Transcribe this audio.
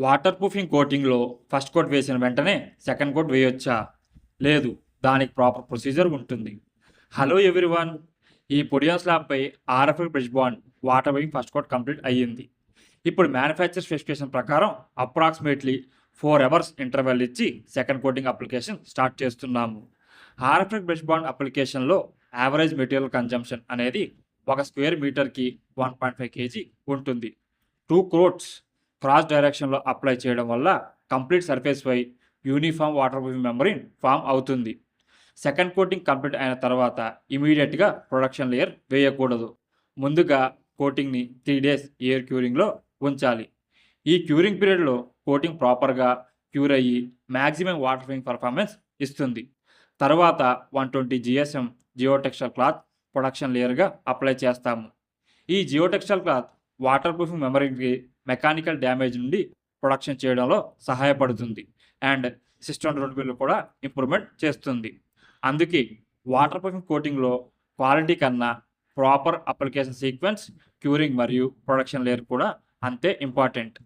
Water proofing కోటింగ్లో first coat వేసిన వెంటనే సెకండ్ కోట్ వేయొచ్చా? లేదు, దానికి ప్రాపర్ ప్రొసీజర్ ఉంటుంది. హలో ఎవ్రీవన్, ఈ పొడియం స్లాబ్పై RFL bridge bond waterproofing first coat complete అయ్యింది. ఇప్పుడు మ్యానుఫ్యాక్చర్ స్పెసిఫికేషన్ ప్రకారం అప్రాక్సిమేట్లీ 4 అవర్స్ ఇంటర్వెల్ ఇచ్చి సెకండ్ కోటింగ్ అప్లికేషన్ స్టార్ట్ చేస్తున్నాము. ఆర్ఎఫ్ఎల్ బ్రిడ్జ్ బాండ్ అప్లికేషన్లో యావరేజ్ మెటీరియల్ కన్జంప్షన్ అనేది 1 స్క్వేర్ మీటర్కి 1.5 kg ఉంటుంది. 2 కోట్స్ క్రాస్ డైరెక్షన్లో అప్లై చేయడం వల్ల కంప్లీట్ సర్ఫేస్పై uniform waterproofing membrane form అవుతుంది. సెకండ్ కోటింగ్ కంప్లీట్ అయిన తర్వాత ఇమీడియట్గా ప్రొడక్షన్ లేయర్ వేయకూడదు. ముందుగా కోటింగ్ని 3 days ఎయిర్ క్యూరింగ్లో ఉంచాలి. ఈ క్యూరింగ్ పీరియడ్లో కోటింగ్ ప్రాపర్గా క్యూర్ అయ్యి మ్యాక్సిమం వాటర్ ప్రూఫింగ్ పర్ఫార్మెన్స్ ఇస్తుంది. తర్వాత 120 GSM జియోటెక్స్టైల్ క్లాత్ ప్రొడక్షన్ లేయర్గా అప్లై చేస్తాము. ఈ జియోటెక్స్టైల్ క్లాత్ వాటర్ ప్రూఫింగ్ మెంబ్రేన్కి మెకానికల్ డ్యామేజ్ నుండి ప్రొడక్షన్ చేయడంలో సహాయపడుతుంది అండ్ సిస్టమ్ డ్యూరబిలిటీ కూడా ఇంప్రూవ్మెంట్ చేస్తుంది. అందుకే వాటర్ ప్రూఫింగ్ కోటింగ్లో క్వాలిటీ కన్నా ప్రాపర్ అప్లికేషన్ సీక్వెన్స్, క్యూరింగ్ మరియు ప్రొడక్షన్ లేయర్ కూడా అంతే ఇంపార్టెంట్.